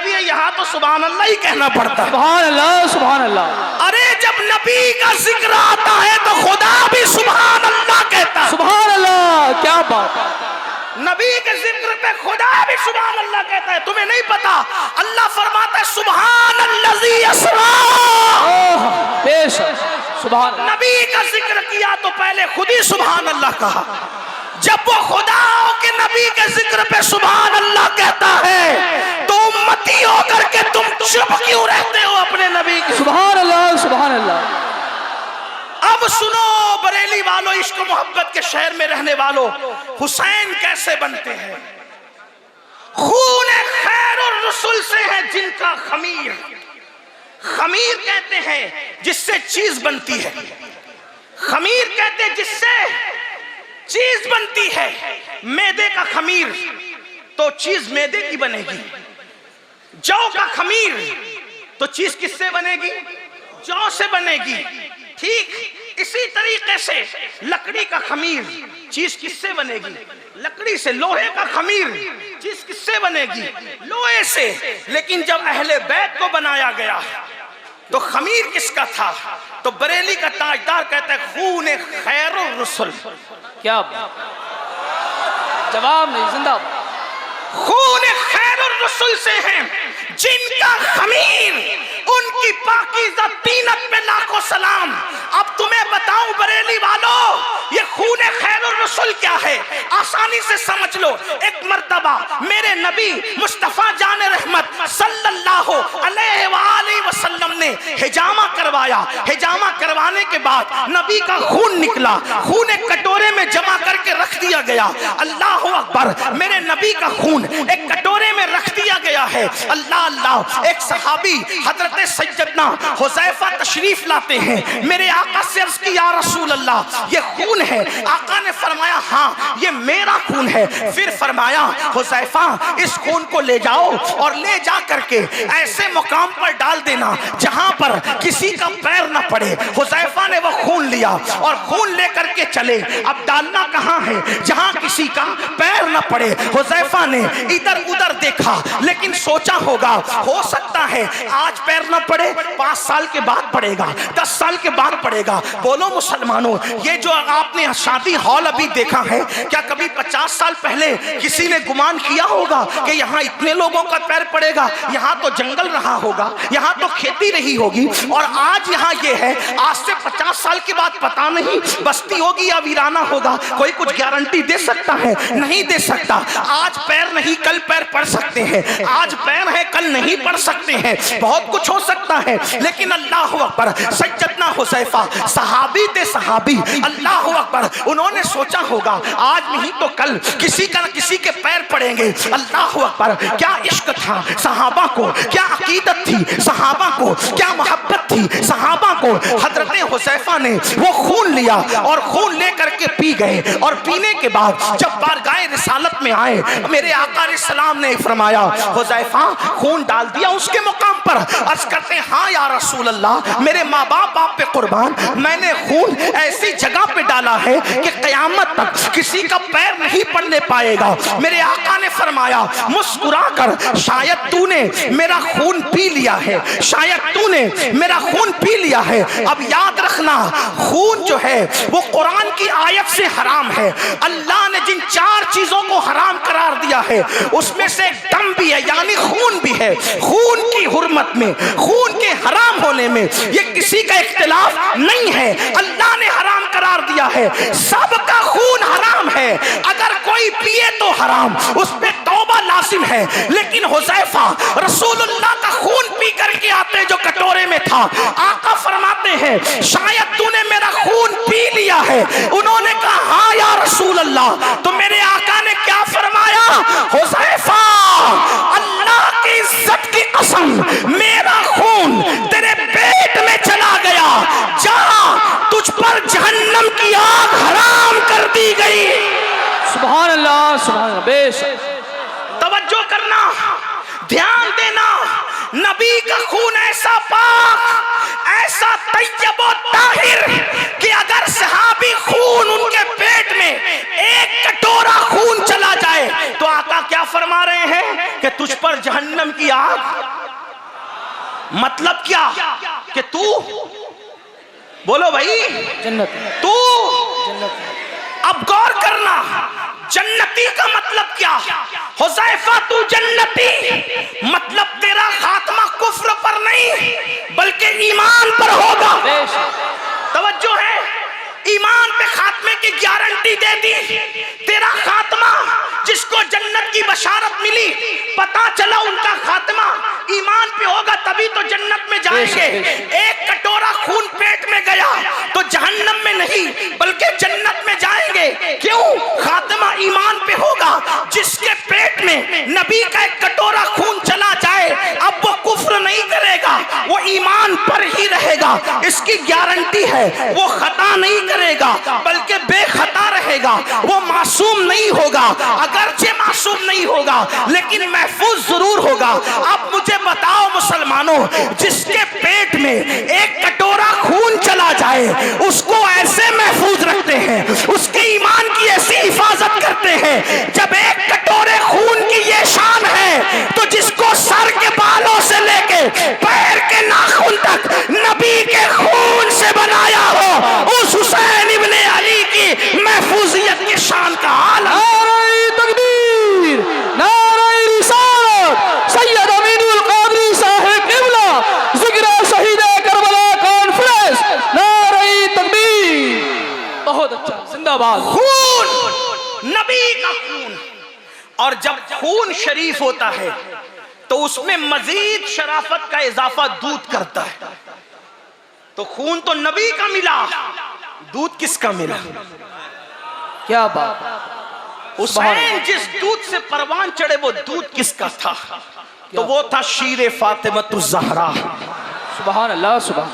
जाती है, यहाँ तो सुभान अल्लाह ही कहना पड़ता है। सुभान अल्लाह, सुभान अल्लाह। अरे जब नबी का जिक्र आता है तो खुदा भी सुभान अल्लाह कहता है। सुभान अल्लाह, क्या बात है। नबी के जिक्र पे खुदा भी सुभान अल्लाह कहता है। तुम्हें नहीं पता, अल्लाह फरमाता है सुभान अल्लज़ी अस्रा। बेशक सुभान। नबी का जिक्र किया तो पहले खुद ही सुभान अल्लाह कहा। जब वो खुदा के नबी के जिक्र पे सुभान अल्लाह कहता है तो उम्मती होकर के तुम चुप क्यों रहते हो अपने नबी की? सुभान अल्लाह, सुभान अल्लाह। अब सुनो बरेली वालों, इश्क मोहब्बत के शहर में रहने वालों, हुसैन कैसे बनते हैं? खून खैरुर रसूल से है जिनका खमीर। खमीर कहते हैं जिससे चीज बनती है। खमीर कहते हैं जिससे चीज बनती है। मैदे का खमीर तो चीज मैदे की बनेगी। जौ का खमीर तो चीज किससे बनेगी? जौ से बनेगी। ठीक इसी तरीके से लकड़ी का खमीर चीज किससे बनेगी? लकड़ी से। लोहे का खमीर चीज किससे बनेगी? लोहे से। लेकिन जब अहले बैत को बनाया गया तो खमीर किसका था? तो बरेली का ताजदार कहता है खून खैरुर रसूल। क्या जवाब नहीं, जिंदाबाद। खून खैरुर रसूल से हैं जिनका खमीर, उनकी पाकीज़ा तीनत में लाखों सलाम। अब तुम्हें बताऊं बरेली वालों, ये खून खैरुर रसूल क्या है? आसानी से समझ लो। एक मर्तबा मेरे नबी मुस्तफा जान रहमत सल्लल्लाहु अलैहि वसल्लम ने हिजामा करवाया। हिजामा करवाने के बाद नबी का खून निकला। खून एक कटोरे में जमा करके रख दिया गया। अल्लाह अकबर, मेरे नबी का खून एक कटोरे में रख दिया गया है। अल्लाह अल्लाह। एक सहाबी हजरत सैयदना हुज़ैफा तशरीफ लाते हैं। मेरे आका से अर्ज़ की, या रसूल अल्लाह ये खून है। आका ने फरमाया हाँ ये मेरा खून है। फिर फरमाया हुज़ैफा इस खून को ले जाओ और ले जा करके ऐसे मुकाम पर डाल देना जहां पर किसी का पैर न पड़े। हुज़ैफा ने वो खून लिया और खून लेकर के चले। अब डालना कहाँ है? जहां किसी का पैर न पड़े। हुज़ैफा ने इधर उधर देखा लेकिन सोचा होगा हो सकता है आज पैर न पड़े, 5 साल के बाद पड़ेगा, 10 साल के बाद पड़ेगा। बोलो मुसलमानों, ये जो आपने शादी हॉल अभी देखा है, क्या कभी 50 साल पहले किसी ने गुमान किया होगा कि यहाँ इतने लोगों का पैर पड़ेगा? यहाँ तो जंगल रहा होगा, यहाँ तो खेती रही होगी, और आज यहाँ ये है। आज से 50 साल के बाद पता नहीं बस्ती होगी या वीराना होगा। कोई कुछ गारंटी दे सकता है? नहीं दे सकता। आज पैर नहीं कल पैर पड़ सकते हैं, आज पैर है कल नहीं पड़ सकते हैं, बहुत कुछ हो सकता है। लेकिन अल्लाह अकबर, सैयदना हुज़ैफा सहाबी थे सहाबी, अल्लाह अकबर, उन्होंने सोचा होगा आज नहीं तो कल किसी का न किसी के पैर पड़ेंगे। अल्लाह अकबर, क्या इश्क था सहाबा को, क्या अकीदत थी सहाबा को, क्या मोहब्बत थी सहाबा को। हजरत हुज़ैफा ने वो खून लिया और खून लेकर के पी गए। और पीने के बाद जब बारगाह रिसालत में आए, मेरे आका सलाम ने फरमाया हुज़ैफा खून डाल दिया उसके मुकाम पर? अर्ज़ करते हैं हाँ या रसूल अल्लाह, मेरे माँ बाप पे कुर्बान, मैंने खून ऐसी जगह पे डाला है कि क़यामत तक किसी का पैर नहीं पड़ने पाएगा। मेरे आका ने फरमाया मुस्कुराकर, शायद तूने मेरा खून पी लिया है, शायद तूने मेरा खून पी लिया है। अब याद रखना, खून जो है वो कुरान की आयत से हराम है। अल्लाह ने जिन 4 चीजों को हराम करार दिया है उसमें से दम भी है, यानी खून भी है। खून की हुर्मत में, खून के हराम होने में ये किसी का इख्तिलाफ नहीं है। अल्लाह ने हराम करार दिया है, सबका खून हराम है। अगर कोई पिए तो हराम, उस पे तौबा लाजिम है। लेकिन हुज़ैफा रसूलुल्लाह का खून पी करके आते जो कटोरे में था, आका फरमाते हैं शायद तूने मेरा खून पी लिया है। उन्होंने कहा हाँ या रसूल अल्लाह। तो मेरे आका ने क्या फरमाया? हुज़ैफा अल्लाह की इज्जत की कसम, मेरा खून तेरे पेट में चला गया जहां तुझ पर जहन्नम की आग हराम कर दी गई। सुभान अल्लाह, सुभान अल्लाह। बेशक तवज्जो करना, ध्यान देना। नबी का खून ऐसा पाक, ऐसा तैयब और ताहिर कि अगर सहाबी खून उनके पेट में एक कटोरा खून चला जाए तो आका क्या फरमा रहे हैं कि तुझ पर जहन्नम की आग, मतलब क्या कि तू, बोलो भाई, जन्नत तू, जन्नत अब गौर करना, जन्नती का मतलब क्या? हुज़ैफा तू जन्नती, मतलब तेरा खात्मा कुफ्र पर नहीं बल्कि ईमान पर होगा। तवज्जो है, ईमान पे खात्मे की गारंटी दे दी। तेरा खात्मा, जिसको जन्नत की बशारत मिली, पता चला उनका खात्मा ईमान पे होगा तभी तो जन्नत में जाएंगे। एक कटोरा खून पेट में गया तो जहन्नम में नहीं बल्कि जन्नत में जाएंगे। क्यों? खात्मा ईमान पे होगा। जिसके पेट में नबी का एक कटोरा खून चला जाए, अब वो कुफ्र नहीं करेगा, वो ईमान पर ही रहेगा। इसकी गारंटी है। वो खता नहीं करेगा बल्कि बेखता रहेगा। वो मासूम नहीं होगा, अगरचे मासूम नहीं होगा लेकिन महफूज जरूर होगा। अब मुझे बताओ मुसलमानों, जिसके पेट में एक कटोरा खून चला जाए उसको ऐसे महफूज रखते हैं, उसके ईमान की ऐसी हिफाजत करते हैं। जब एक कटोरे खून की ये शान है तो जिसको सर के बालों से लेके पैर के नाखून तक नबी के खून से बनाया हो, उस हुसैन इब्ने अली की महफूजियत की शान का हाल है। नारे तकबीर, नारे रिसालत, सैयद अमीनुल कादरी साहिब किबला, जिक्र शहीद करबला कॉन्फ्रेंस, नारे तकबीर। बहुत अच्छा, जिंदाबाद। खून, नबी का खून, और जब खून शरीफ होता है तो उसमें मजीद शराफत का इजाफा दूध करता है। तो खून तो नबी का मिला, दूध किसका मिला? क्या बात। हुसैन जिस दूध से परवान चढ़े वो दूध किसका था? तो वो था शीरे फातिमतुज़ ज़हरा। सुभान अल्लाह, सुभान।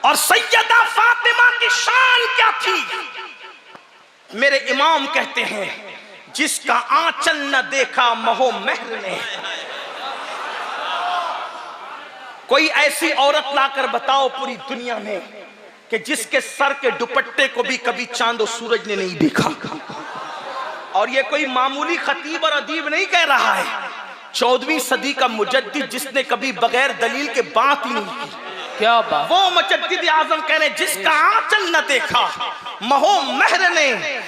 और सैयदा फातिमा की शान क्या थी? मेरे इमाम कहते हैं, जिसका आंचल न देखा महो महर ने। कोई ऐसी औरत लाकर बताओ पूरी दुनिया में कि जिसके सर के दुपट्टे को भी कभी चांद और सूरज ने नहीं देखा। और ये कोई मामूली खतीब और अदीब नहीं कह रहा है, 14वीं सदी का मुजद्दिद जिसने कभी बगैर दलील के बात ही नहीं की। क्या बात। वो मुजद्दिद आज़म कह रहे, जिसका आंचल न देखा महो महर ने,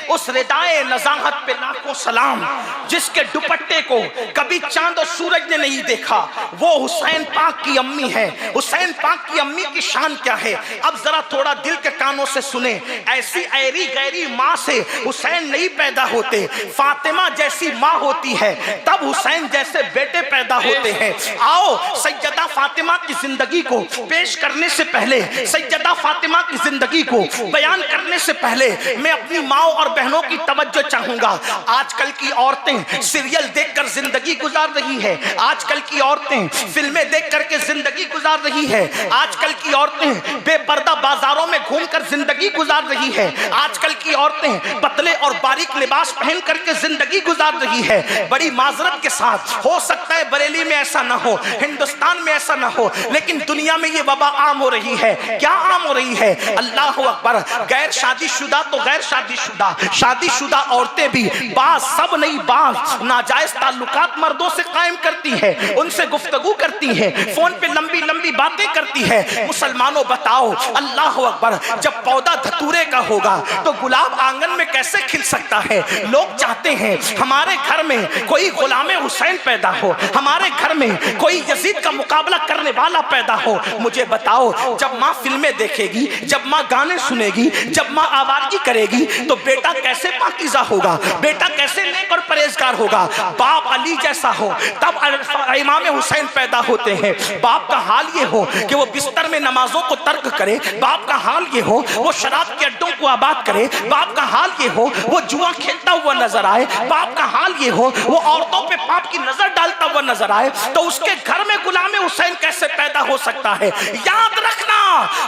उस रिदाए नज़ाहत पे लाखों सलाम, जिसके दुपट्टे को कभी चांद और सूरज ने नहीं देखा, वो हुसैन पाक की अम्मी है। हुसैन पाक की अम्मी की शान क्या है? अब जरा थोड़ा दिल के कानों से सुने। ऐसी ऐरी गैरी माँ से हुसैन नहीं पैदा होते। फातिमा जैसी माँ होती है तब हुसैन जैसे बेटे पैदा होते हैं। आओ सैयदा फातिमा की जिंदगी को पेश करने से पहले, सैयदा फातिमा की जिंदगी को बयान करने से पहले मैं अपनी माओ और बहनों की तवज्जो चाहूंगा। आजकल की औरतें सीरियल देखकर जिंदगी गुजार रही है, आजकल की औरतें फिल्में देख करके जिंदगी गुजार रही है, आजकल की औरतें बेपर्दा बाजारों में घूमकर जिंदगी गुजार रही है, आजकल की औरतें पतले और बारीक लिबास पहन करके जिंदगी गुजार रही है। बड़ी माजरत के साथ, हो सकता है बरेली में ऐसा ना हो, हिंदुस्तान में ऐसा ना हो, लेकिन दुनिया में ये वबा आम हो रही है। क्या आम हो रही है? अल्लाह अकबर। गैर शादीशुदा तो गैर शादीशुदा, शादीशुदा औरतें भी बाज, सब नहीं बाज, नाजायज ताल्लुकात मर्दों से कायम करती है, उनसे गुफ्तगू करती है, फोन पे लंबी लंबी बातें करती है। मुसलमानों बताओ, अल्लाह अकबर, जब पौधा धतूरे का होगा तो गुलाब आंगन में कैसे खिल सकता है? लोग चाहते हैं हमारे घर में कोई गुलाम हुसैन पैदा हो, हमारे घर में कोई यजीद का मुकाबला करने वाला पैदा हो। मुझे बताओ, जब माँ फिल्में देखेगी, जब माँ गाने सुनेगी, जब माँ आवाज़ी करेगी तो बेटा कैसे पाकीज़ा होगा, बेटा कैसे नेक और परहेजगार होगा? बाप अली जैसा हो तब इमाम हुसैन पैदा होते हैं। बाप का हाल ये हो कि वो बिस्तर में नमाजों को तर्क करे, बाप का हाल ये हो वो शराब के अड्डों को आबाद करे, बाप का हाल ये हो वो जुआ खेलता हुआ नजर आए, बाप का हाल ये हो वो औरतों पे पाप की नजर डालता हुआ नजर आए, तो उसके घर में गुलाम हुसैन कैसे पैदा हो सकता है? याद रखना,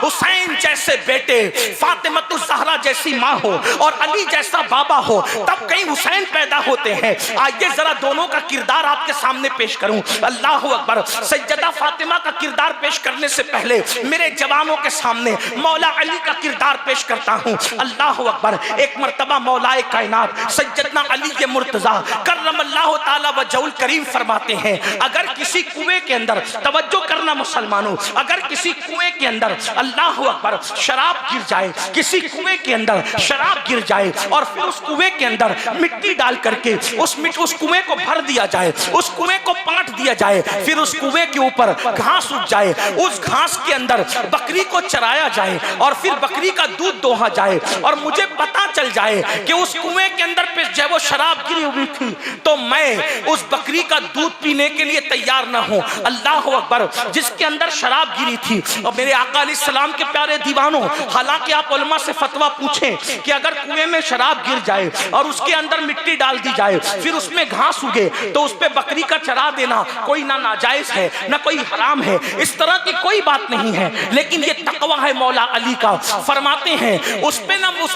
हुसैन जैसे बेटे, फातिमतुल ज़हरा जैसी माँ हो और अली जैसा बाबा हो, तब कहीं हुसैन पैदा होते हैं। आइए जरा दोनों का किरदार आपके सामने पेश करूं। अल्लाह अकबर। सैयदा फातिमा का किरदार पेश करने से पहले मेरे जवानों के सामने मौला अली का किरदार पेश करता हूं। अल्लाह अकबर। एक मर्तबा मौलाए कायनात सैयदना अली के मुर्तजा कर्रमल्लाहु ताला वजहुल करीम फरमाते हैं, अगर किसी कुएं के अंदर, तवज्जो करना मुसलमानों, अगर किसी कुएं के अंदर अल्लाह अकबर शराब गिर जाए, किसी कुएं के अंदर शराब गिर जाए और फिर उस कुएं के अंदर मिट्टी डाल करके उस कुएं को भर दिया जाए, उस कुएं को पाट दिया जाए, फिर उस कुएं के ऊपर घास उग जाए, उस घास के अंदर बकरी को चराया जाए और फिर बकरी का दूध दोहा जाए और मुझे पता चल जाए कि उस कुएं के अंदर पे जब वो शराब गिरी हुई थी, तो मैं उस बकरी का दूध पीने के लिए तैयार ना हूं। अल्लाह अकबर। जिसके अंदर शराब गिरी थी, और मेरे आका अलैहिस्सलाम के प्यारे दीवानों, हालांकि आप उलमा से फतवा पूछें कि अगर कुएं में शराब गिर जाए और उसके अंदर मिट्टी डाल दी जाए, फिर उसमें घास उगे, तो उस पे बकरी का चरा देना कोई ना नाजायज है ना कोई हराम है, इस तरह की कोई बात नहीं है। लेकिन ये तकवा है मौला अली का। फरमाते हैं उस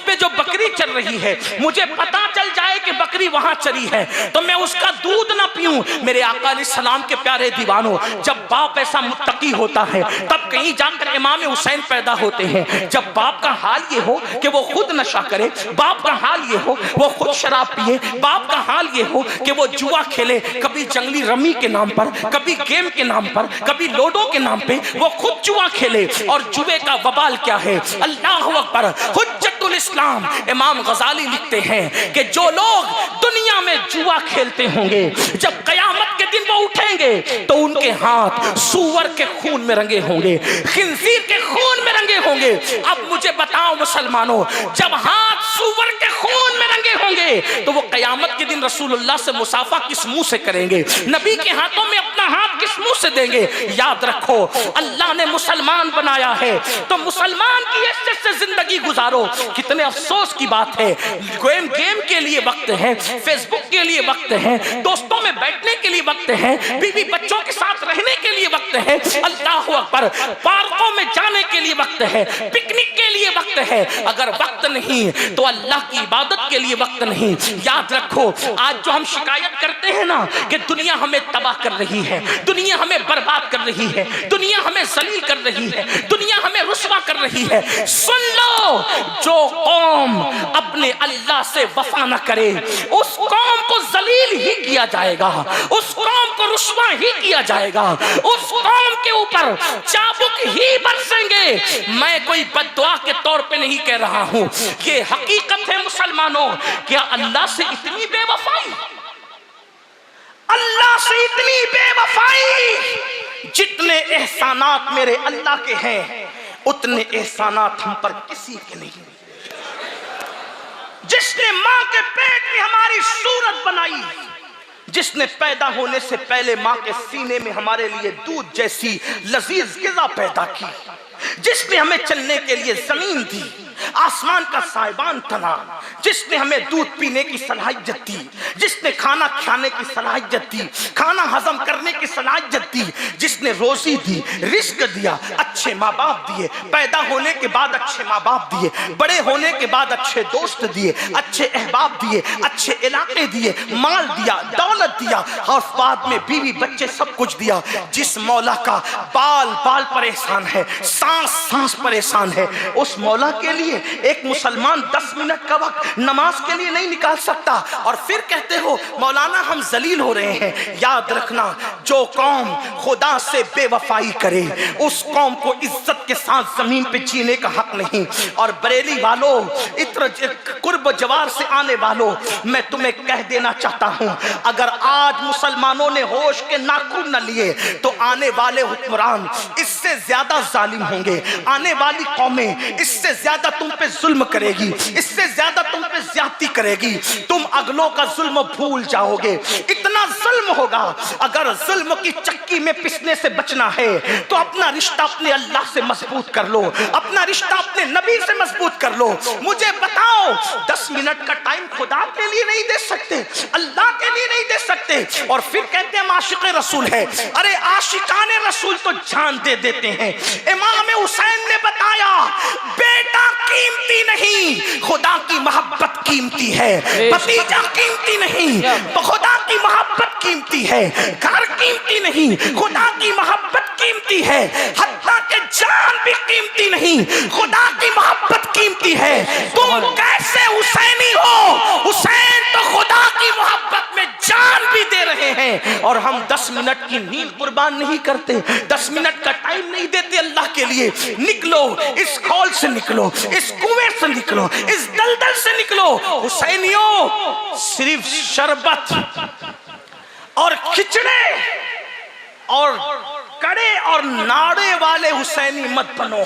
पे जो बकरी चल रही है, मुझे पता चल जाए कि बकरी वहां चरी है, तो मैं उसका दूध ना पीऊं। मेरे आका अलैहिस्सलाम के प्यारे दीवानों, जब बाप ऐसा मुत्तकी होता है तब कहीं जाकर इमाम हुसैन पैदा होते हैं। जब बाप का हाल ये हो कि वो खुद नशा करे, बाप का हाल ये हो वो खुद शराब पिए, बाप का हाल ये हो कि वो जुआ खेले, कभी जंगली रमी के नाम पर, कभी गेम के नाम पर, कभी लोडो के नाम पे वो खुद जुआ खेले, और जुए का वबाल क्या है। अल्लाह अकबर। हुज्जतुल इस्लाम इमाम गजाली लिखते हैं कि जो लोग दुनिया में जुआ खेलते होंगे, जब कयामत के दिन वो उठेंगे तो उनके हाथ सूअर के खून में रंगे होंगे, खिंजीर के खून में रंगे होंगे। अब मुझे बताओ मुसलमानों, जब हाथ सूअर के खून में रंगे होंगे तो वो कयामत के दिन रसूलुल्लाह से मुसाफा किस मुंह से करेंगे, नबी के हाथों में अपना हाथ किस मुंह से देंगे। याद रखो, अल्लाह ने मुसलमान बनाया है तो मुसलमान की इज्जत से जिंदगी गुजारो। कितने अफसोस की बात है, गेम के लिए वक्त है, फेसबुक के लिए वक्त है, दोस्तों में बैठने के लिए वक्त है, बीवी बच्चों के साथ रहने के लिए वक्त है, अल्लाह अकबर, पार्कों में जाने के लिए वक्त है, पिकनिक के लिए वक्त है। अगर वक्त नहीं तो अल्लाह की इबादत के लिए वक्त नहीं। याद रखो, आज जो हम शिकायत करते हैं ना कि दुनिया हमें तबाह कर रही है, दुनिया हमें बर्बाद कर रही है, दुनिया हमें जलील कर रही है, दुनिया हमें रुस्वा कर रही है, सुन लो, जो कौम अपने अल्लाह से वफा न करे उस कौम को जलील ही किया जाएगा, उस कौम को रुस्वा ही किया जाएगा, उस कौम के ऊपर चाबुक ही बरसेंगे। मैं कोई बद्दुआ के तौर पे नहीं कह रहा हूं, ये हकीकत है मुसलमानों। क्या अल्लाह से इतनी बेवफाई, अल्लाह से इतनी बेवफाई, जितने एहसानात मेरे अल्लाह के हैं उतने एहसानात हम पर किसी के नहीं। जिसने मां के पेट में हमारी सूरत बनाई, जिसने पैदा होने से पहले मां के सीने में हमारे लिए दूध जैसी लजीज ग़िज़ा पैदा की, जिसने हमें चलने के लिए जमीन दी, आसमान का साइबान तना, जिसने हमें दूध पीने की सलाहियत दी, जिसने खाना खाने की सलाहियत दी, खाना हजम करने की सलाहियत दी, जिसने रोजी दी, रिस्क दिया, अच्छे माँ बाप दिए, पैदा होने के बाद अच्छे माँ बाप दिए, बड़े होने के बाद अच्छे दोस्त दिए, अच्छे अहबाब दिए, अच्छे इलाके दिए, माल दिया, दौलत दिया और बाद में बीवी बच्चे सब कुछ दिया। जिस मौला का बाल बाल पर एहसान है, सांस सांस पर एहसान है, उस मौला के लिए एक मुसलमान 10 मिनट का वक्त नमाज के लिए नहीं निकाल सकता। और फिर कहते हो मौलाना हम जलील हो रहे हैं। याद रखना, जो कौम खुदा से बेवफाई करे उस कौम को इज्जत के साथ जमीन पे जीने का हक नहीं। और बरेली वालों, इत्र कुर्ब जवार से आने वालों, मैं तुम्हें कह देना चाहता हूं, अगर आज मुसलमानों ने होश के नाखून न लिए तो आने वाले हुक्मरान इससे ज्यादा जालिम होंगे, आने वाली कौमें इससे ज्यादा तुम पे जुल्म करेगी, इससे ज्यादा तुम पे ज्यादती करेगी, तुम अगलों का जुल्म भूल जाओगे। इतना जुल्म होगा। अगर जुल्म की चक्की में पिसने से बचना है तो अपना रिश्ता अपने अल्लाह से मजबूत कर लो, अपना रिश्ता अपने नबी से मजबूत कर लो। मुझे बताओ 10 मिनट का टाइम खुदा के लिए नहीं दे सकते, अल्लाह के लिए नहीं दे सकते, और फिर कहते हैं आशिक़ रसूल है। अरे आशिकाने रसूल तो जान दे देते हैं। इमाम हुसैन ने बताया बेटा कीमती नहीं, खुदा की मोहब्बत कीमती है। भतीजा कीमती नहीं, खुदा की मोहब्बत कीमती है। घर कीमती नहीं, खुदा की मोहब्बत कीमती है। हत्ता के जान भी कीमती नहीं, खुदा की मोहब्बत कीमती है। तुम कैसे हुसैनी हो? हुसैन तो खुदा की मोहब्बत में जान भी दे रहे हैं, और हम 10 मिनट की नींद कुर्बान नहीं करते, 10 मिनट का टाइम नहीं देते अल्लाह के लिए। निकलो, इस खौल से निकलो, इस कुएं से निकलो, इस दलदल से निकलो। हुसैनियों, सिर्फ शरबत और खिचड़े और कड़े और नाड़े वाले हुसैनी मत बनो,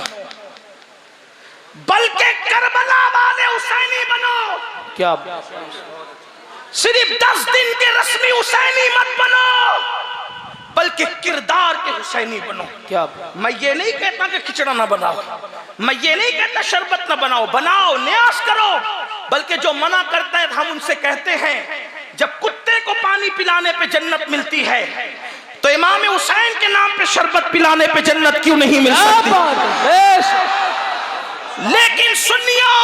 बल्कि करबला वाले हुसैनी बनो। क्या सिर्फ 10 दिन के रस्मी हुसैनी मत बनो, बल्कि किरदार के हुसैनी बनो। क्या मैं ये नहीं कहता कि खिचड़ा ना बनाओ, मैं ये नहीं कहता शरबत ना बनाओ, बनाओ, न्यास करो, बल्कि जो मना करता है हम उनसे कहते हैं जब कुत्ते को पानी पिलाने पे जन्नत मिलती है तो इमाम हुसैन के नाम पे शरबत पिलाने पे जन्नत क्यों नहीं मिल सकती? लेकिन सुनियो,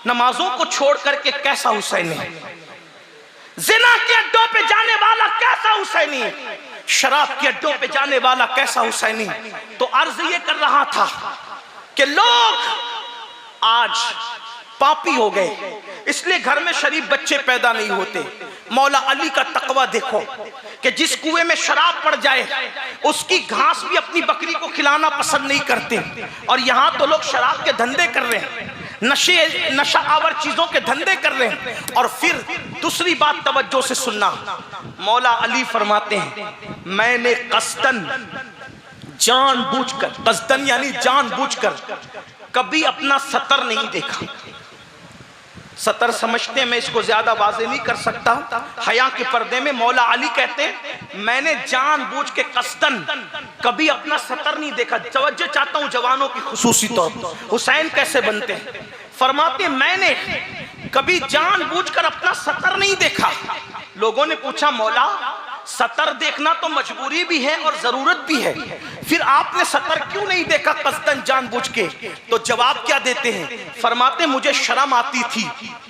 नमाजों को छोड़ करके कैसा हुसैनी, जिना के अड्डों पे जाने वाला कैसा हुसैनी, शराब के अड्डों पे जाने वाला कैसा हुसैनी। तो अर्ज ये कर रहा था कि लोग आज पापी हो गए, इसलिए घर में शरीफ बच्चे पैदा नहीं होते। मौला अली का तकवा देखो कि जिस कुएं में शराब पड़ जाए उसकी घास भी अपनी बकरी को खिलाना पसंद नहीं करते, और यहाँ तो लोग शराब के धंधे कर रहे हैं, नशा आवर चीजों के धंधे कर रहे हैं। और फिर दूसरी बात तवज्जो से सुनना, मौला अली फरमाते हैं मैंने कस्तन जानबूझकर, कस्तन यानी जानबूझकर कभी अपना सतर नहीं देखा। सतर समझते हैं, मैं इसको ज्यादा वाज़ेह नहीं कर सकता, हया के पर्दे में मौला अली कहते हैं मैंने जानबूझ के कस्तन कभी अपना सतर नहीं देखा। तवज्जो चाहता हूं जवानों की खुसूसी तौर पर, हुसैन कैसे बनते हैं। फरमाते मैंने कभी जानबूझकर अपना सतर नहीं देखा। लोगों ने पूछा मौला सतर देखना तो मजबूरी भी है और जरूरत भी है, फिर आपने सतर क्यों नहीं देखा कस्तन जानबूझ के? तो जवाब क्या देते हैं, फरमाते मुझे शर्म आती थी।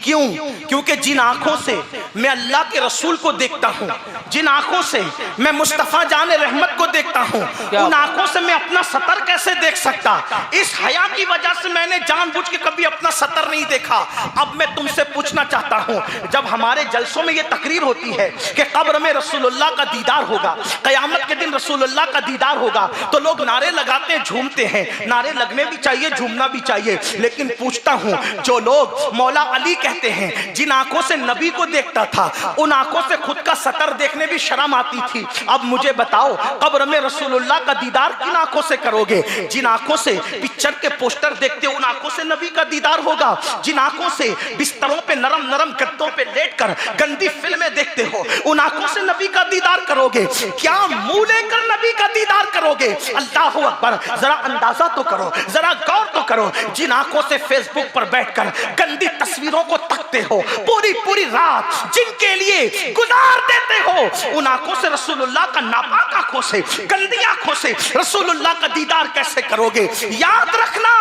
क्यों? क्योंकि जिन आंखों से मैं अल्लाह के रसूल को देखता हूँ, जिन आंखों से मैं मुस्तफा जाने रहमत को देखता हूँ, उन आंखों से मैं अपना सतर कैसे देख सकता? इस हया की वजह से मैंने जानबूझ के कभी अपना सतर नहीं देखा। अब मैं तुमसे पूछना चाहता हूँ, जब हमारे जलसों में ये तकरीर होती है कि कब्र में रसूलुल्लाह का दीदार होगा, कयामत के दिन रसूलुल्लाह का दीदार होगा, तो लोग नारे लगाते हैं, झूमते हैं। नारे लगने भी चाहिए, झूमना भी चाहिए, लेकिन पूछता हूं जो लोग मौला अली कहते हैं जिन आंखों से नबी को देखता था उन आंखों से खुद का सतर देखने भी शर्म आती थी, अब मुझे बताओ कब्र में रसूलुल्लाह का दीदार किन आंखों से करोगे? जिन आंखों से पिक्चर के पोस्टर देखते हो उन आंखों से नबी का दीदार होगा, जिन आंखों से बिस्तरों पे नरम नरम गद्दों पे लेटकर गंदी फिल्में देखते हो उन आंखों से नबी का दीदार करोगे? क्या मुंह लेकर नबी का दीदार करोगे? अल्लाहु अकबर, जरा अंदाजा तो करो, जरा गौर तो करो। जिन आंखों से फेसबुक पर बैठकर गंदी तस्वीरों को तकते हो पूरी पूरी रात, जिनके लिए गुजार देते हो, उन आंखों से रसूलुल्लाह का नापाक आंखों से, गंदी आंखों से रसूलुल्लाह का दीदार कैसे करोगे? याद रखना,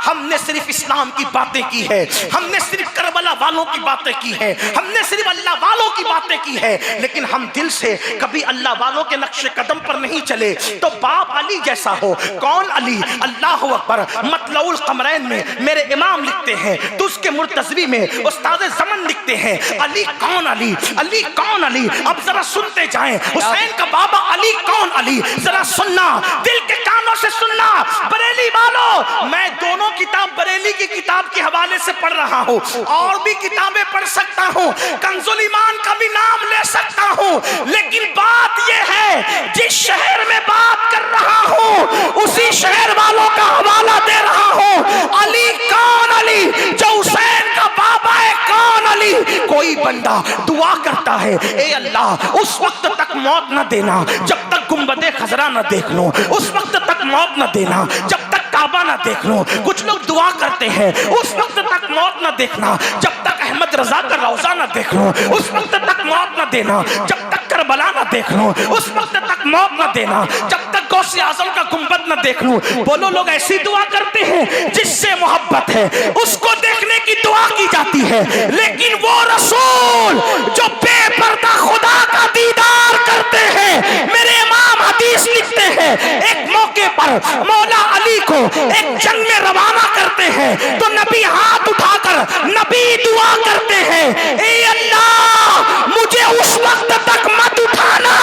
हमने सिर्फ इस्लाम की बातें की है, हमने सिर्फ करबला वालों की बातें की है, हमने सिर्फ अल्लाह वालों की बातें की है, लेकिन हम दिल से कभी अल्लाह वालों के नक्शे कदम पर नहीं चले। तो बाप अली जैसा हो। कौन अली? अल्लाहु अकबर। मतलउल कमरैन में मेरे इमाम लिखते हैं, तो उसके मुर्तज़वी में उस्ताद ज़मन लिखते हैं अली कौन अली, अली कौन अली। अब जरा सुनते जाएं, हुसैन का बाबा अली कौन अली, जरा सुनना, दिल के कानों से सुनना। बरेली वालों, मैं दोनों किताब बरेली की किताब के हवाले से पढ़ रहा हूँ, और भी किताबें पढ़ सकता हूँ, कंजुल ईमान का भी नाम ले सकता हूँ, लेकिन बात यह है जिस शहर में बात कर रहा हूँ उसी शहर वालों का हवाला दे रहा हूँ। अली कौन अली? जो हुसैन का बाबा है। कौन अली? कोई बंदा दुआ करता है, ए अल्लाह उस वक्त तक मौत न देना जब तक गुंबदे खजरा न देख लो, उस वक्त तक मौत न देना जब तक काबा न देख लो। कुछ लोग दुआ करते हैं उस वक्त तक मौत न देखना जब तक अहमद रजा का रोजा न देख लो, उस वक्त तक मौत न देना जब तक करबला न देख लो, उस वक्त तक मौत न देना जब तक गौसे आजम का गुंबद न देख लूं। बोलो लोग ऐसी दुआ करते हैं जिससे मोहब्बत है उसको देखने की दुआ की जाती है, लेकिन वो रसूल जो बेपर्दा खुदा का दीदार करते हैं, मेरे इमाम हदीस लिखते हैं एक मौके पर मौला अली को एक जंग में रवाना करते हैं तो नबी हाथ उठाकर नबी दुआ करते हैं, ए अल्लाह मुझे उस वक्त तक मत उठाना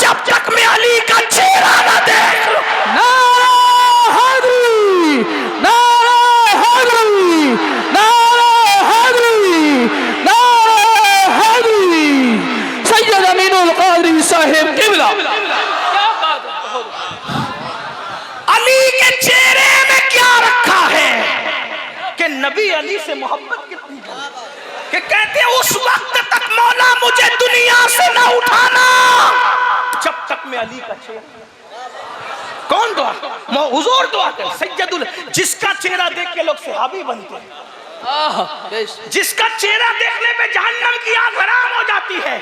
जब तक मैं अली का चेहरा न देख लूं। नारा हैदरी, नारा हैदरी, नारा हैदरी, नारा हैदरी, सैयद अमीनुल कादरी साहिब किबला। क्या बात है, अली के चेहरे में क्या रखा है कि नबी अली से मोहब्बत कितनी है कि कहते हैं उस वक्त तक मौला मुझे दुनिया से ना उठाना जब तक मैं अली का चेहरा। कौन दुआ? हुजूर दुआ कर सैयदुल, जिसका चेहरा देख के लोग सहाबी बनते हैं, जिसका चेहरा देखने पे जहन्नम की आग हराम हो जाती है,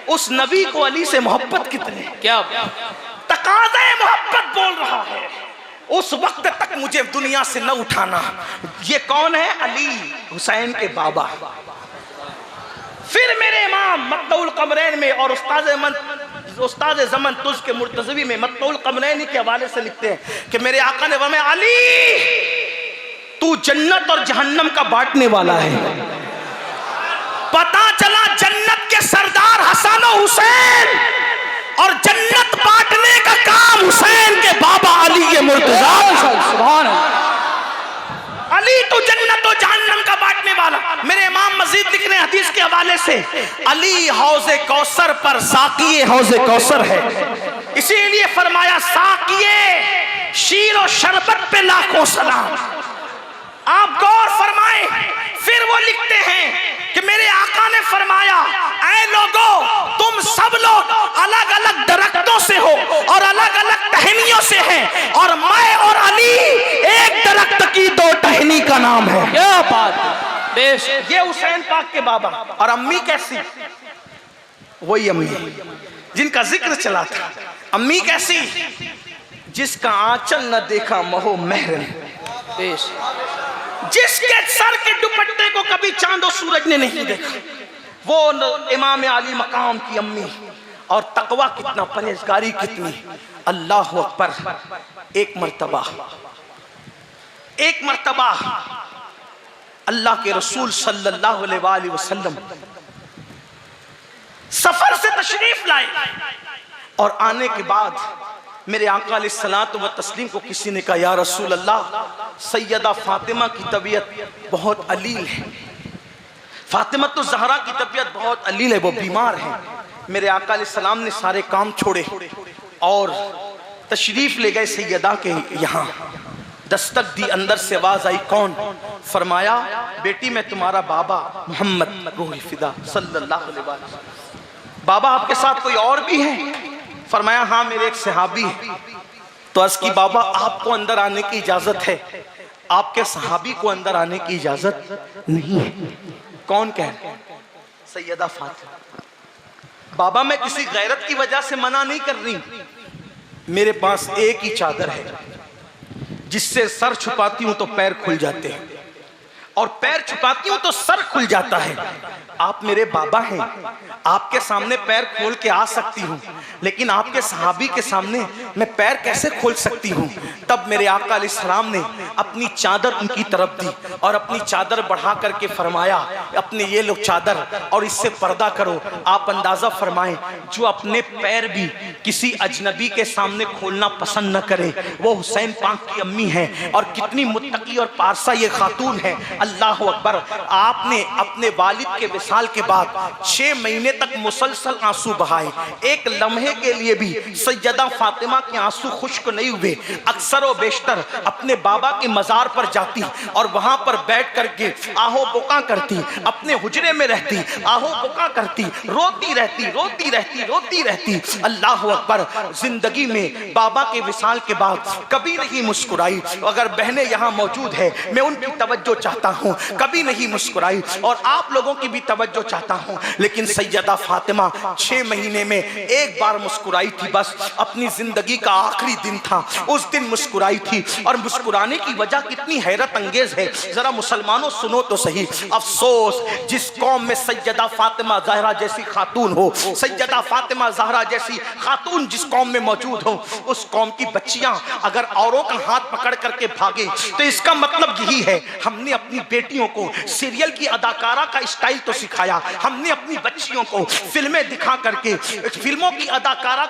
उस नबी को अली से मोहब्बत कितनी, क्या तकाज़े मोहब्बत बोल रहा है उस वक्त तक मुझे दुनिया से न उठाना। ये कौन है? अली हुसैन के बाबा। फिर मेरे इमाम मत्तउल कमरैन में और उस्ताद ज़मन तुज़ के मुर्तज़वी में मत्तउल कमरैन के हवाले से लिखते हैं कि मेरे आका ने फरमाया, अली तू जन्नत और जहन्नम का बांटने वाला है। पता चला जन्नत के सरदार हसन और हुसैन और जन्नत बांटने का काम हुसैन के बाबा अली के मुर्तज़ा। सुभान अल्लाह। अली तो जन्नत और जहन्नम का बांटने वाला। मेरे इमाम मजीद लिख रहे हैं हदीस के हवाले से, अली हौज़े कौसर पर साकिए हौज़े कौसर है, इसीलिए फरमाया साकिए शीर और शरबत पे लाखों सलाम। आप गौर फरमाएं। फिर वो लिखते हैं कि मेरे आका ने फरमाया, ऐ लोगों तुम सब लोग अलग अलग दरख्तों से हो और अलग अलग टहनियों से हैं और मैं और अली एक दरख्त की दो टहनी का नाम है। क्या बात है, बेश। ये हुसैन पाक के बाबा। और अम्मी कैसी? वही अम्मी जिनका जिक्र चला था। अम्मी कैसी? जिसका आंचल न देखा महो महरम, बेश। जिसके सर के दुपट्टे को कभी चांद और सूरज ने नहीं देखा, वो इमाम आली मकाम की अम्मी। और तकवा कितना, परहेजगारी कितनी। अल्लाह अकबर। एक मर्तबा अल्लाह के रसूल सल्लल्लाहु अलैहि वसल्लम सफर से तशरीफ लाए और आने के बाद मेरे आका अलैहिस्सलातु व तस्लीम को किसी ने कहा, या रसूल अल्लाह सैयदा फातिमा की तबीयत बहुत अलील है। फातिमा तो ज़हरा की तबीयत बहुत अलील है, वो बीमार है। मेरे आका अलैहिस्सलाम ने सारे काम छोड़े और तशरीफ ले गए सैयदा के यहाँ। दस्तक दी, अंदर से आवाज आई, कौन? फरमाया, बेटी मैं तुम्हारा बाबा मोहम्मद रूह फिदा सल्लल्लाहु अलैहि वसल्लम। बाबा आपके साथ कोई और भी है? फरमाया, हाँ मेरे एक सहाबी है। तो अर्ज़ की, बाबा आपको अंदर आने की इजाजत है, आपके सहाबी को अंदर आने की इजाजत नहीं है। कौन कह रहे? सैयदा फातिमा। बाबा मैं किसी गैरत की वजह से मना नहीं कर रही, मेरे पास एक ही चादर है जिससे सर छुपाती हूं तो पैर खुल जाते हैं और पैर छुपाती हूं तो सर खुल जाता है। आप मेरे बाबा हैं, आपके सामने पैर खोल के आ सकती हूँ, लेकिन आपके सहाबी के सामने मैं पैर कैसे खोल सकती हूँ? तब मेरे आका अलैहिस्सलाम ने अपनी चादर उनकी तरफ दी और अपनी चादर बढ़ा करके फरमाया, अपने ये लो चादर और इससे पर्दा करो। आप अंदाजा फरमाएं, जो अपने पैर भी किसी अजनबी के सामने खोलना पसंद न करे, वो हुसैन पाक की अम्मी है। और कितनी मुत्तकी और पारसा ये खातून है। अल्लाह अकबर। आपने अपने वालिद के विसाल के बाद 6 महीने तक मुसलसल आंसू बहाए। एक लम्हे के लिए भी सैयदा फातिमा के आंसू खुश्क नहीं हुए। अक्सर व बेशतर अपने बाबा के मजार पर जाती और वहां पर बैठ करके आहो बुका करती, अपने हुजरे में रहती, आहो बुका करती, रोती रहती, रोती रहती, रोती रहती। अल्लाह अकबर। जिंदगी में बाबा के विसाल के बाद कभी नहीं मुस्कुराई। अगर बहनें यहाँ मौजूद है, मैं उनकी तवज्जो चाहता हूँ, कभी नहीं मुस्कुराई और आप लोगों की भी तवज्जो चाहता हूँ। लेकिन सैयदा फातिमा 6 महीने में एक बार मुस्कुराई थी, बस अपनी जिंदगी का आखिरी दिन था, उस दिन मुस्कुराई थी। और मुस्कुराने की वजह कितनी हैरत अंगेज है, जरा मुसलमानों सुनो तो सही। अफसोस जिस कौम में सैयदा फातिमा ज़हरा जैसी खातून हो, सैयदा फातिमा ज़हरा जैसी खातून जिस कौम में मौजूद हो, उस कौम की बच्चियां अगर औरों का हाथ पकड़ करके भागे तो इसका मतलब यही है हमने अपनी बेटियों को सीरियल की अदाकारा का स्टाइल तो सिखाया, हमने अपनी बच्चियों को फिल्में दिखा करके फिल्मों की अदाकारा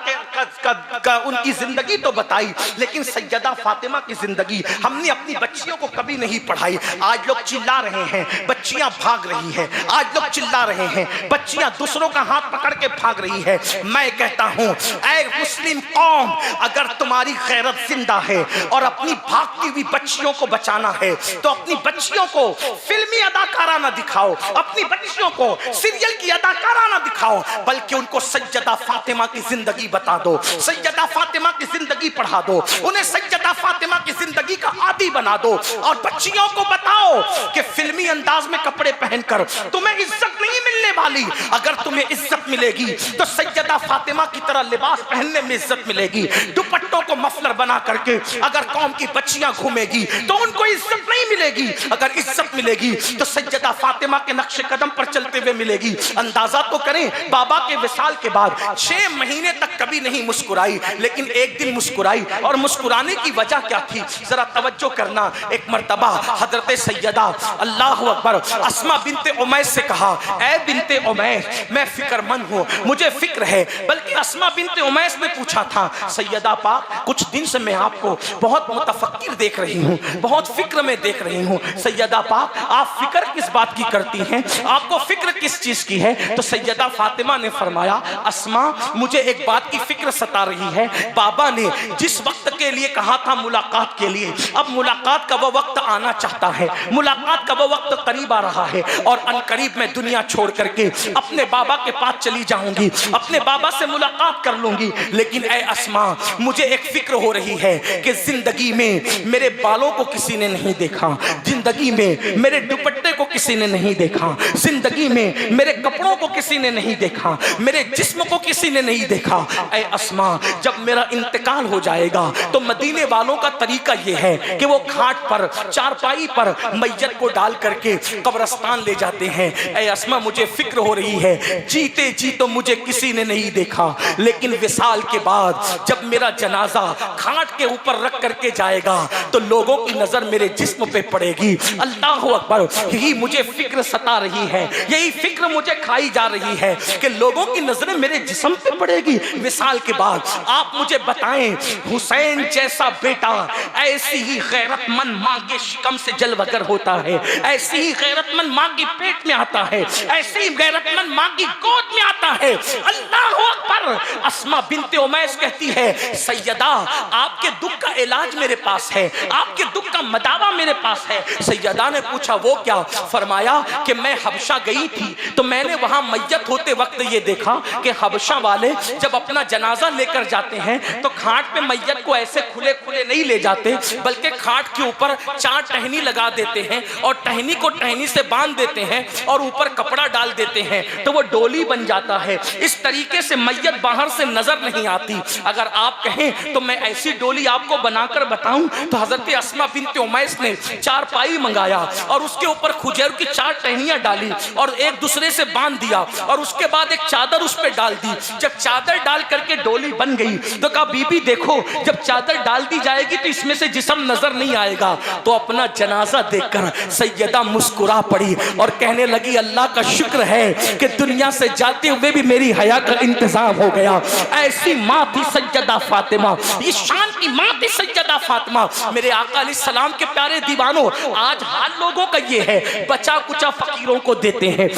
का उनकी जिंदगी तो बताई, लेकिन सैयदा फातिमा की जिंदगी हमने अपनी बच्चियों को कभी नहीं पढ़ाई। आज लोग चिल्ला रहे हैं, बच्चियां भाग रही हैं, आज लोग चिल्ला रहे हैं, बच्चियां दूसरों का हाथ पकड़ के भाग रही है। मैं कहता हूं ऐ मुस्लिम कौम, अगर तुम्हारी गैरत जिंदा है और अपनी भागती हुई बच्चियों को बचाना है तो अपनी बच्चियों को फिल्मी अदाकारा ना दिखाओ, अपनी बच्चियों को सीरियल की अदाकारा ना दिखाओ, बल्कि उनको सैयदा फातिमा की जिंदगी बता दो, सैयदा फातिमा की जिंदगी पढ़ा दो, उन्हें सैयदा फातिमा की जिंदगी का आदी बना दो और बच्चियों को बताओ कि फिल्मी अंदाज में कपड़े पहनकर तुम्हें इज्जत नहीं मिलने वाली। अगर तुम्हें इज्जत मिलेगी तो सैयदा फातिमा की तरह लिबास पहनने में इज्जत मिलेगी। दुपट्टों को मफलर बना करके अगर कौम की बच्चियां घूमेगी तो उनको इज्जत नहीं मिलेगी। अगर इज्जत मिलेगी तो सैयदा फातिमा के नक्शे कदम पर चलते हुए मिलेगी। अंदाजा तो करें, बाबा के विसाल के बाद 6 महीने तक कभी नहीं मुस्कुराई, लेकिन एक दिन मुस्कुराई। और मुस्कुराने की वजह क्या थी, जरा तवज्जो करना। एक मर्तबा हजरत सैयदा अल्लाह अकबर अस्मा बिनते उमैस से कहा, ऐ बिनते उमैस मैं फिक्रमंद हूँ, मुझे फिक्र है। बल्कि अस्मा बिनते उमैस ने पूछा था, सैयदा पाक कुछ दिन से मैं आपको बहुत मुतफक्किर देख रही हूँ, बहुत फिक्र में देख रही हूँ। सैयदा पाक आप फिक्र किस बात की करती हैं, आपको फिक्र किस चीज की है? तो सैयदा फातिमा ने फरमाया, अस्मा मुझे एक बात की फिक्र सता रही है। बाबा ने जिस वक्त के लिए कहा था मुलाकात के लिए, अब मुलाकात का वो वक्त आना चाहता है, मुलाकात का वो वक्त करीब आ रहा है और अनकरीब मैं दुनिया छोड़ करके अपने बाबा के पास चली जाऊंगी, अपने बाबा से मुलाकात कर लूंगी। लेकिन ऐ अस्मा मुझे एक फिक्र हो रही है कि जिंदगी में मेरे बालों को किसी ने नहीं देखा, जिंदगी में मेरे दुपट्टे को किसी ने नहीं देखा, जिंदगी में मेरे कपड़ों को किसी ने नहीं देखा, मेरे जिस्म को किसी ने नहीं देखा। ऐ अस्मा जब मेरा इंतकाल हो जाएगा तो मदीने वालों का तरीका यह है कि वो घाट पर चारपाई पर मैयत को डाल करके कब्रिस्तान ले जाते हैं। ऐ अस्मा मुझे फिक्र हो रही है, जीते जी तो मुझे किसी ने नहीं देखा, लेकिन विसाल के बाद जब मेरा जनाजा घाट के ऊपर रख करके जाएगा तो लोगों की नजर मेरे जिस्म पे पड़ेगी। अल्लाह अकबर, यही मुझे फिक्र सता रही है, यही फिक्र मुझे खाई जा रही है कि लोगों की नजरें मेरे जिस्म पे पड़ेगी विसाल के बाद। आप मुझे बताएं, हुसैन जैसा बेटा ऐसी ही गैरतमंद माँ के शिकम से जलवगर होता है, ऐसी ही गैरतमंद माँ की पेट में आता है, ऐसी ही गैरतमंद माँ की गोद में आता है। अल्लाह अकबर। अस्मा बिनते उमैस कहती है, सैयदा आपके दुख का इलाज मेरे पास है, आपके दुख का मदावा मेरे पास है। सैयदा ने पूछा वो क्या? फरमाया कि मैं हबशा गई थी तो मैंने वहां मैयत होते वक्त ये देखा कि हबशा वाले जब अपना जनाजा लेकर जाते हैं तो घाट पे मैयत को ऐसे खुले खुले नहीं ले जाते, बल्कि घाट के ऊपर 4 टहनी लगा देते हैं और टहनी को टहनी से बांध देते हैं और ऊपर कपड़ा डाल देते हैं तो वो डोली बन जाता है। इस तरीके से मैयत बाहर से नजर नहीं आती। अगर आप कहें तो मैं ऐसी डोली आपको बनाकर बताऊं तो हजरत अस्मा बिनते उमैस ने 4 पाई मंगाया और उसके ऊपर खुजरा खैर की 4 टहनियां डाली और एक दूसरे से बांध दिया और उसके बाद एक चादर उस पे डाल दी। जब चादर डाल करके डोली बन गई तो कहा बीबी देखो, जब चादर डाल दी जाएगी तो इसमें से जिस्म नजर नहीं आएगा। तो अपना जनाजा देखकर सैयदा मुस्कुरा पड़ी और कहने लगी अल्लाह का शुक्र है कि दुनिया से जाते हुए भी मेरी हया का इंतजाम हो गया। ऐसी माँ थी सैयदा फातिमा, ये शान की माँ थी सैयदा फातिमा। मेरे आका अलैहिस्सलाम के प्यारे दीवानों, आज हाल लोगों का ये है, बचा कुचा फकीरों को देते हैं।